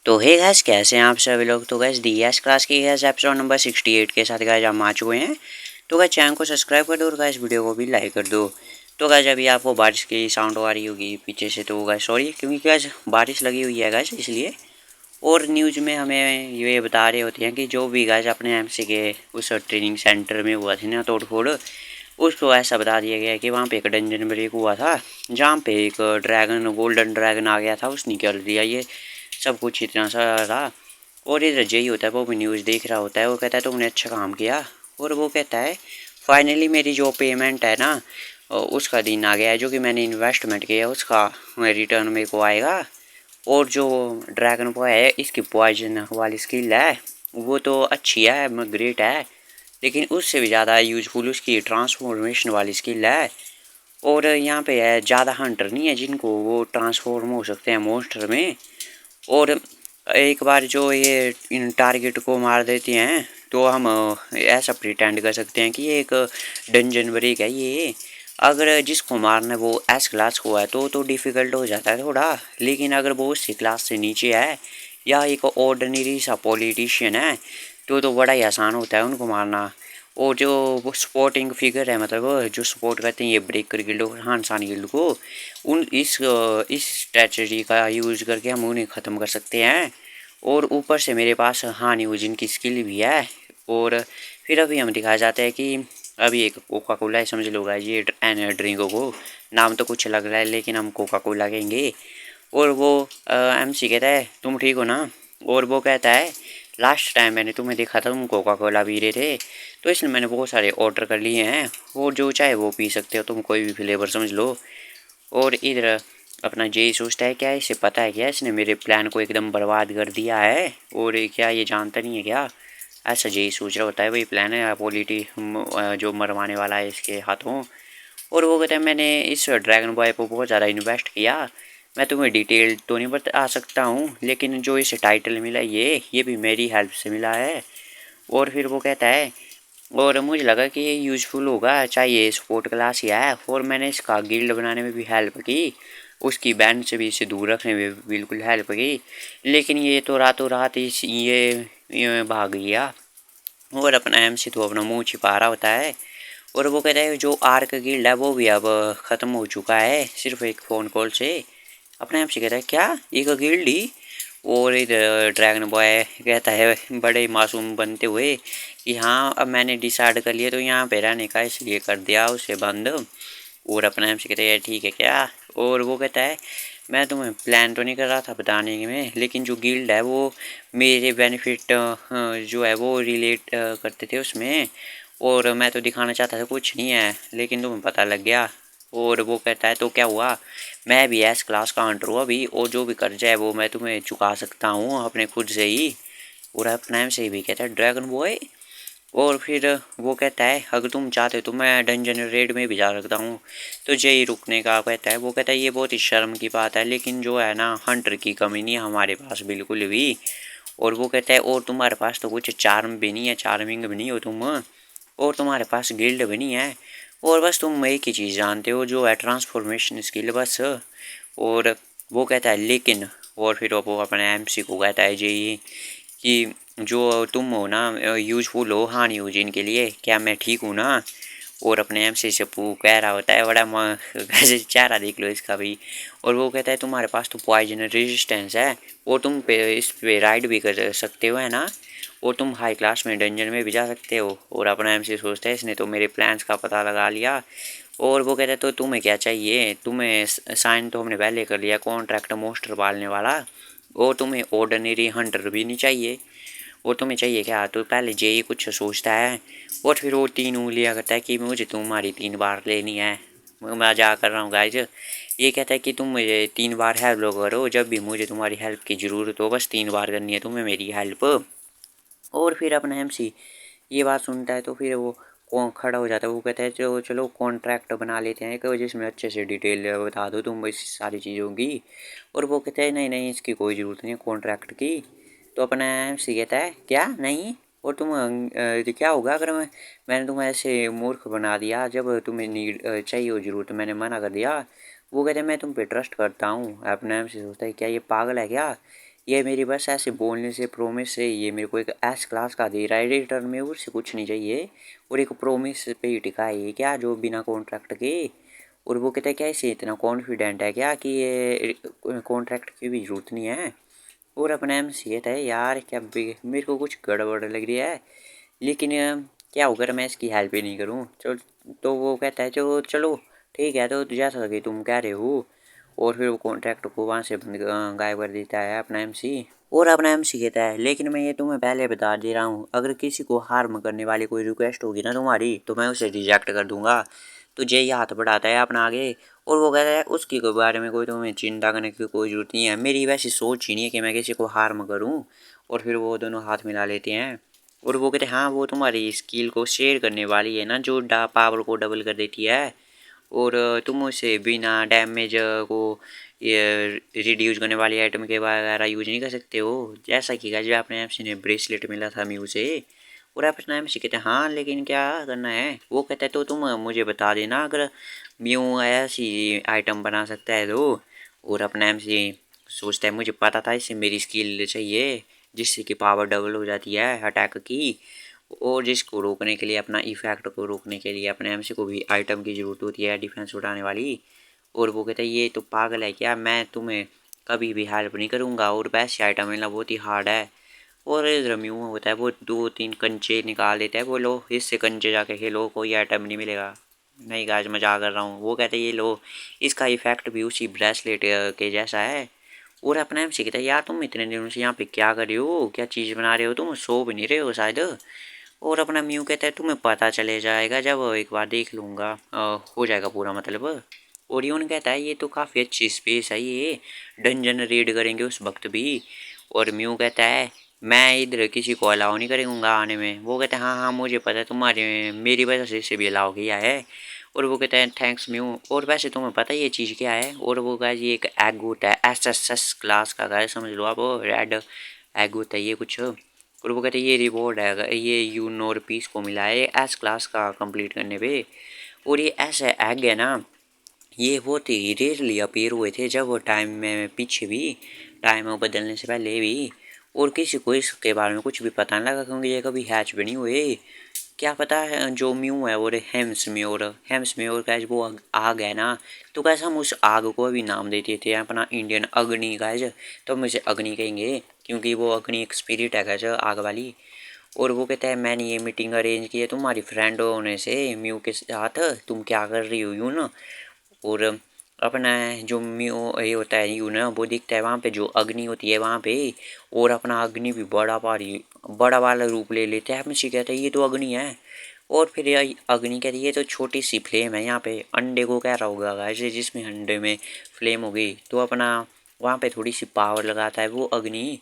तो हे गैस, कैसे हैं आप सभी लोग। तो गैस डीएस क्लास की गैस एपिसोड नंबर 68 के साथ गैस हम आ चुके हैं। तो गैस चैनल को सब्सक्राइब कर दो और गैस वीडियो को भी लाइक कर दो। तो गैस अभी आपको बारिश की साउंड आ रही होगी पीछे से, तो गैस सॉरी, क्योंकि गैस बारिश लगी हुई है गैस इसलिए। और न्यूज़ में हमें ये बता रहे होते हैं कि जो भी गैस अपने एमसी के उस ट्रेनिंग सेंटर में हुआ थी ना तोड़ फोड़, उसको ऐसा बता दिया गया कि वहाँ पे एक डंजन ब्रेक हुआ था जहाँ पे एक ड्रैगन, गोल्डन ड्रैगन आ गया था, उसने निकल दिया। ये सब कुछ इतना सा था। और इधर जय होता है, वो भी न्यूज़ देख रहा होता है। वो कहता है तुमने अच्छा काम किया। और वो कहता है फाइनली मेरी जो पेमेंट है ना उसका दिन आ गया है, जो कि मैंने इन्वेस्टमेंट किया उसका रिटर्न मेरे को आएगा। और जो ड्रैगन बॉय है, इसकी पॉइजन वाली स्किल है वो तो अच्छी है, ग्रेट है, लेकिन उससे भी ज़्यादा यूजफुल उसकी ट्रांसफॉर्मेशन वाली स्किल है। और यहाँ पे है ज़्यादा हंटर नहीं है जिनको वो ट्रांसफॉर्म हो सकते हैं मोस्टर में। और एक बार जो ये इन टारगेट को मार देती हैं तो हम ऐसा प्रिटेंड कर सकते हैं कि ये एक डंजन ब्रेक है ये। अगर जिसको मारना है वो एस क्लास को है तो डिफ़िकल्ट हो जाता है थोड़ा, लेकिन अगर वो उसी क्लास से नीचे है या एक ऑर्डिनरी सा पॉलिटिशियन है तो बड़ा ही आसान होता है उनको मारना। और जो वो सपोर्टिंग फिगर है, मतलब जो सपोर्ट करते हैं ये ब्रेकर गिल्ड और हानसान गिल्ड को, उन इस स्ट्रेटजी का यूज़ करके हम उन्हें ख़त्म कर सकते हैं। और ऊपर से मेरे पास हानि यूजिन की स्किल भी है। और फिर अभी हम दिखाया जाता है कि अभी एक कोका कोला है, समझ लो गाइस, ये ड्रिंकों को नाम तो कुछ लग रहा है लेकिन हम कोका कोला कहेंगे। और वो एमसी कहता है तुम ठीक हो ना। और वो कहता है लास्ट टाइम मैंने तुम्हें देखा था तुम कोका कोला पी रहे थे, तो इसलिए मैंने बहुत सारे ऑर्डर कर लिए हैं और जो चाहे वो पी सकते हो तुम, कोई भी फ्लेवर समझ लो। और इधर अपना जेई सोचता है क्या इसे पता है क्या इसने मेरे प्लान को एकदम बर्बाद कर दिया है, और क्या ये जानता नहीं है क्या। ऐसा जेई सोच रहा होता है, वही प्लान है पॉलिटी जो मरवाने वाला है इसके हाथों। और वो कहता है मैंने इस ड्रैगन बॉय को बहुत ज़्यादा इन्वेस्ट किया। मैं तुम्हें डिटेल तो नहीं बता सकता हूँ, लेकिन जो इसे टाइटल मिला ये भी मेरी हेल्प से मिला है। और फिर वो कहता है और मुझे लगा कि ये यूज़फुल होगा, चाहे ये स्पोर्ट क्लास ही है, और मैंने इसका गिल्ड बनाने में भी हेल्प की, उसकी बैंड से भी इसे दूर रखने में बिल्कुल हेल्प की। लेकिन ये तो रातों रात ये भाग गया। और अपना एमसी तो अपना मुंह छिपा रहा होता है। और वो कहता है जो आर्क गिल्ड है वो भी अब ख़त्म हो चुका है सिर्फ एक फ़ोन कॉल से। अपने एमसी कहता है क्या एक गिल्ड ही। और इधर ड्रैगन बॉय कहता है बड़े मासूम बनते हुए कि हाँ अब मैंने डिसाइड कर लिया तो यहाँ पे रहने का, इसलिए कर दिया उसे बंद। और अपना एमसी कहता है ठीक है क्या। और वो कहता है मैं तुम्हें प्लान तो नहीं कर रहा था बताने में, लेकिन जो गिल्ड है वो मेरे बेनिफिट जो है वो रिलेट करते थे उसमें, और मैं तो दिखाना चाहता था कुछ नहीं है, लेकिन तुम्हें पता लग गया। और वो कहता है तो क्या हुआ, मैं भी एस क्लास का हंटर हूँ अभी, और जो भी कर्जा है वो मैं तुम्हें चुका सकता हूँ अपने खुद से ही। और अपना नाम से भी कहता है ड्रैगन बॉय। और फिर वो कहता है अगर तुम चाहते हो तो मैं डंजन रेड में भी जा सकता हूँ तो जय रुकने का कहता है। वो कहता है ये बहुत ही शर्म की बात है, लेकिन जो है ना हंटर की कमी नहीं है हमारे पास बिल्कुल भी। और वो कहता है और तुम्हारे पास तो कुछ चार्म भी नहीं है, चार्मिंग भी नहीं हो तुम, और तुम्हारे पास गिल्ड भी नहीं है, और बस तुम एक ही चीज़ जानते हो जो है ट्रांसफॉर्मेशन स्किल बस। और वो कहता है लेकिन, और फिर वो अपने एमसी को कहता है जी कि जो तुम हो ना यूजफुल हो हाँ न्यूज इनके लिए, क्या मैं ठीक हूँ ना। और अपने एमसी से कह रहा होता है बड़ा वैसे चेहरा देख लो इसका भी। और वो कहता है तुम्हारे पास तो पॉइजन रेजिस्टेंस है और तुम पे इस पे राइड भी कर सकते हो है ना, और तुम हाई क्लास में डंजन में भी जा सकते हो। और अपना एमसी सोचता है इसने तो मेरे प्लान्स का पता लगा लिया। और वो कहता है तो तुम्हें क्या चाहिए, तुम्हें साइन तो हमने पहले कर लिया कॉन्ट्रैक्ट मोस्टर पालने वाला, और तुम्हें ऑर्डिनरी हंटर भी नहीं चाहिए, और तुम्हें चाहिए क्या। तो पहले जेई कुछ सोचता है और फिर वो 3 उंगलियां करता है कि मुझे तुम्हारी 3 बार लेनी है। मैं मजाक कर रहा हूँ गाइज। ये कहता है कि तुम मुझे 3 बार हेल्प करो, जब भी मुझे तुम्हारी हेल्प की ज़रूरत हो बस 3 बार करनी है तुम्हें मेरी हेल्प। और फिर अपना एमसी ये बात सुनता है तो फिर वो कौन खड़ा हो जाता है। वो कहता है चलो चलो कॉन्ट्रैक्ट बना लेते हैं कि जिसमें अच्छे से डिटेल बता दो तुम इस सारी चीज़ों की। और वो कहता है नहीं नहीं इसकी कोई ज़रूरत नहीं है कॉन्ट्रैक्ट की। तो अपना एमसी कहता है क्या नहीं, और तुम तो क्या होगा अगर मैंने तुम्हें ऐसे मूर्ख बना दिया, जब तुम्हें नीड चाहिए हो ज़रूरत मैंने मना कर दिया। वो कहते हैं मैं तुम पे ट्रस्ट करता हूँ। अपना एमसी सोचता है क्या ये पागल है क्या, ये मेरी बस ऐसे बोलने से प्रोमिस से ये मेरे को एक एस क्लास का दे रहा है रिटर्न में, और से कुछ नहीं चाहिए। और एक प्रोमिस पे ही टिका है ये क्या, जो बिना कॉन्ट्रैक्ट के। और वो कहता है क्या इसे इतना कॉन्फिडेंट है क्या कि ये कॉन्ट्रैक्ट की भी ज़रूरत नहीं है। और अपने एम सी कहता है यार क्या मेरे को कुछ गड़बड़ लग रही है, लेकिन क्या होगा मैं इसकी हेल्प ही नहीं करूँ। चलो, तो वो कहता है चलो चलो ठीक है, तो जैसा कि तुम कह रहे हो। और फिर वो कॉन्ट्रैक्ट को वहाँ से बंद गायब कर देता है अपना एमसी। और अपना एमसी कहता है लेकिन मैं ये तुम्हें पहले बता दे रहा हूँ, अगर किसी को हार्म करने वाली कोई रिक्वेस्ट होगी ना तुम्हारी, तो मैं उसे रिजेक्ट कर दूंगा। तुझे ये हाथ बढ़ाता है अपना आगे। और वो कहता है उसकी कोई बारे में कोई तुम्हें चिंता करने की कोई जरूरत नहीं है, मेरी वैसी सोच ही नहीं है कि मैं किसी को हार्म करूँ। और फिर वो दोनों हाथ मिला लेते हैं। और वो कहते हैं हाँ वो तुम्हारी स्किल को शेयर करने वाली है ना, जो पावर को डबल कर देती है। और तुम उसे बिना डैमेज को ये रिड्यूस करने वाली आइटम के वगैरह यूज नहीं कर सकते हो, जैसा कि गाइस आपने एमसी ने ब्रेसलेट मिला था म्यू से। और अपना एमसी कहते हैं हाँ लेकिन क्या करना है। वो कहता है तो तुम मुझे बता देना अगर म्यू ऐसी आइटम बना सकता है तो। और अपना एमसी सोचता है मुझे पता था इससे मेरी स्किल चाहिए, जिससे कि पावर डबल हो जाती है अटैक की। और जिसको रोकने के लिए अपना इफेक्ट को रोकने के लिए अपने एमसी को भी आइटम की ज़रूरत होती है डिफेंस उठाने वाली। और वो कहता है ये तो पागल है क्या, मैं तुम्हें कभी भी हेल्प नहीं करूँगा, और वैसे आइटम मिलना बहुत ही हार्ड है। और रम्यू होता है वो 2-3 कंचे निकाल देता है, बोलो इससे कंचे जाके खेलो कोई आइटम नहीं मिलेगा। नहीं गाइस मजाक कर रहा हूँ। वो कहते हैं ये लो, इसका इफेक्ट भी उसी ब्रेसलेट के जैसा है। और अपना एमसी कहता है यार तुम इतने दिनों से यहाँ पे क्या कर रहे हो, क्या चीज़ बना रहे हो, तुम सो भी नहीं रहे हो शायद। और अपना म्यू कहता है तुम्हें पता चले जाएगा जब एक बार देख लूँगा, हो जाएगा पूरा मतलब। ओरियन कहता है ये तो काफ़ी अच्छी स्पेस है ये, डंजन रेड करेंगे उस वक्त भी। और म्यू कहता है मैं इधर किसी को अलाउ नहीं करूँगा आने में। वो कहता है हाँ हाँ मुझे पता है तुम्हारे मेरी वजह से इसे भी अलाउ किया है। और वो कहता है थैंक्स म्यू, और वैसे तुम्हें पता है ये चीज़ क्या है। और वो गाइस ये एक एग होता है एसएसएस क्लास का, गाइस समझ लो आप, रेड एग होता है ये कुछ। और वो कहते हैं ये रिवॉर्ड है, ये यून और पीस को मिला है एस क्लास का कंप्लीट करने पे। और ये ऐसा एग है ना, ये बहुत ही रेयरली अपीयर हुए थे जब वो टाइम में पीछे भी, टाइम बदलने से पहले भी। और किसी को इसके बारे में कुछ भी पता नहीं लगा क्योंकि ये कभी हैच भी नहीं हुए। क्या पता है जो म्यू है वो हेम्स में और गैस वो आग है ना, तो गैस हम उस आग को भी नाम देते थे अपना इंडियन अग्नि गैस। तो हम इसे अग्नि कहेंगे क्योंकि वो अग्नि एक स्पिरिट है गैस आग वाली। और वो कहता है मैंने ये मीटिंग अरेंज की है तुम्हारी फ्रेंड होने से म्यू के साथ, तुम क्या कर रही हो यूँ ना। और अपना जो म्यू ये होता है यूँ ना, वो दिखता है वहाँ पे जो अग्नि होती है वहाँ पे। और अपना अग्नि भी बड़ा भारी बड़ा वाला रूप ले लेता है। हमें कहता है ये तो अग्नि है। और फिर यह अग्नि कहती है ये तो छोटी सी फ्लेम है, यहाँ पे अंडे को कह रहा होगा ऐसे जिसमें अंडे में फ्लेम हो गई तो अपना वहाँ पे थोड़ी सी पावर लगाता है वो अग्नि।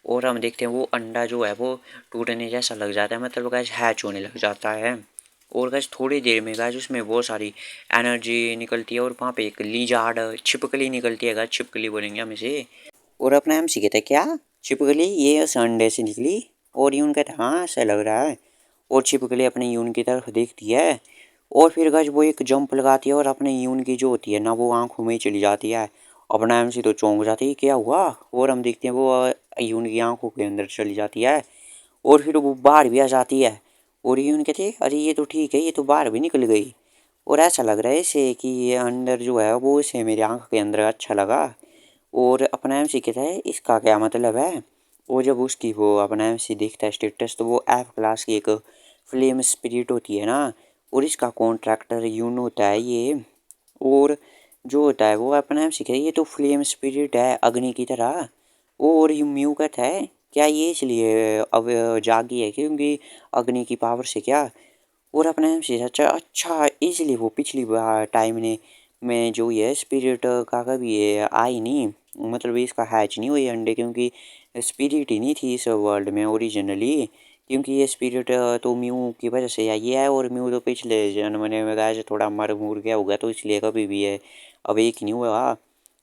और हम देखते हैं वो अंडा जो है वो टूटने जैसा लग जाता है, मतलब गैस हैच होने लग जाता है। और गैस थोड़ी देर में गैस उसमें बहुत सारी एनर्जी निकलती है, और वहाँ पे एक लीजार्ड छिपकली निकलती है, गैस छिपकली बोलेंगे हम इसे। और अपना हम कहता है क्या छिपकली ये उस अंडे से निकली। और यून कहता है हाँ ऐसा लग रहा है। और छिपकली अपने यून की तरफ देखती है। और फिर गज वो एक जंप लगाती है और अपने यून की जो होती है ना वो आंखों में ही चली जाती है। अपना एमसी तो चौंक जाती है क्या हुआ। और हम देखते हैं वो यून की आंखों के अंदर चली जाती है। और फिर वो बाहर भी आ जाती है। और यून कहते हैं अरे ये तो ठीक है, ये तो बाहर भी निकल गई। और ऐसा लग रहा है इसे कि ये अंदर जो है वो इसे मेरी आंख के अंदर अच्छा लगा। और अपना एमसी कहता है इसका क्या मतलब है। और जब उसकी वो अपना एमसी देखता है स्टेटस, तो वो एफ क्लास की एक फ्लेम स्पिरिट होती है ना, और इसका कॉन्ट्रैक्टर यून होता है ये। और जो होता है वो अपना एमसी कहता है ये तो फ्लेम स्पिरिट है अग्नि की तरह। और यू म्यू कहता है क्या ये इसलिए अब जागी है क्योंकि अग्नि की पावर से क्या। और अपने से अच्छा अच्छा इसलिए वो पिछली बार टाइम ने में जो ये स्पिरिट का कभी ये आई नहीं, मतलब इसका हैच नहीं हुई अंडे, क्योंकि स्पिरिट ही नहीं थी इस वर्ल्ड में ओरिजिनली। क्योंकि ये स्पिरिट तो म्यू की वजह से आई है, और म्यू तो पिछले जन्म में गाय से थोड़ा मर मुर गया होगा, तो इसलिए कभी भी ये अब एक नहीं हुआ।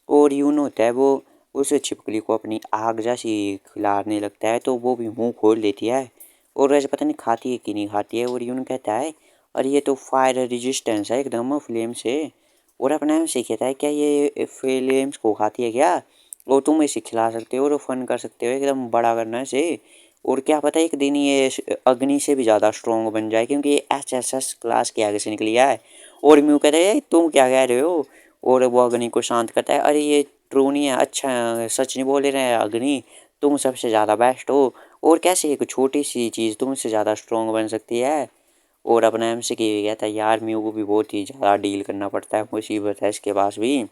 और यून होता है वो उस छिपकली को अपनी आग जैसी खिलाने लगता है, तो वो भी मुंह खोल देती है। और वैसे पता नहीं खाती है कि नहीं खाती है। और यून कहता है और ये तो फायर रेजिस्टेंस है एकदम फ्लेम से। और अपना एम से कहता है क्या ये फ्लेम्स को खाती है क्या। वो तुम इसे खिला सकते हो और फन कर सकते हो एकदम बड़ा करना से। और क्या पता एक दिन ये अग्नि से भी ज़्यादा स्ट्रॉन्ग बन जाए, क्योंकि ये एसएसएस क्लास के आगे से निकल गया है। और म्यू कहता है तुम क्या कह रहे हो, और वो अग्नि को शांत करता है, अरे ये ट्रू नहीं है, अच्छा सच नहीं बोल रहे हैं अग्नि, तुम सबसे ज़्यादा बेस्ट हो, और कैसे एक छोटी सी चीज़ तुमसे ज़्यादा स्ट्रॉन्ग बन सकती है। और अपना एमसी की गया था यार, म्यू को भी बहुत ही ज़्यादा डील करना पड़ता है, मुसीबत है इसके पास भी।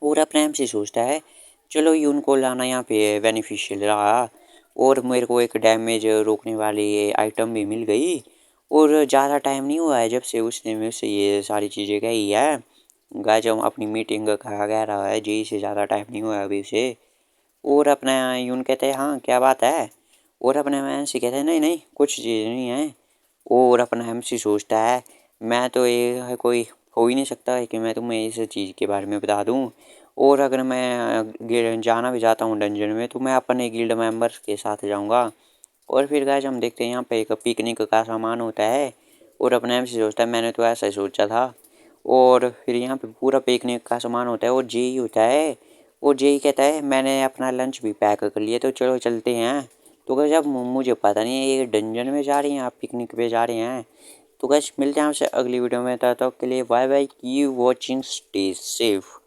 और अपना एमसी सोचता है चलो ये उनको लाना यहाँ पे बेनिफिशियल रहा, और मेरे को एक डैमेज रोकने वाली आइटम भी मिल गई। और ज़्यादा टाइम नहीं हुआ है जब से उसने मेरे से ये सारी चीज़ें कही है। गाइस हम अपनी मीटिंग कहा कह रहा है जी से ज़्यादा टाइम नहीं हुआ है अभी से। और अपना यून कहते हैं हाँ क्या बात है। और अपना एमसी कहते हैं नहीं नहीं कुछ चीज़ नहीं है। और अपना एमसी सोचता है मैं तो ये कोई हो ही नहीं सकता है कि मैं तुम्हें इस चीज़ के बारे में बता दूं। और अगर मैं जाना भी चाहता हूँ डंजन में तो मैं अपने गिल्ड मेंबर्स के साथ जाऊँगा। और फिर गाइस हम देखते हैं यहाँ पे एक पिकनिक का सामान होता है। और अपने एमसी सोचता है मैंने तो ऐसा ही सोचा था। और फिर यहाँ पे पूरा पिकनिक का सामान होता है और जेई होता है। और जेई कहता है मैंने अपना लंच भी पैक कर लिया तो चलो चलते हैं। तो कैसे अब मुझे पता नहीं है ये डंजन में जा रही हैं आप पिकनिक पे जा रहे हैं। तो कैसे मिलते हैं आपसे अगली वीडियो में, तब तक के लिए bye bye, keep watching, stay safe.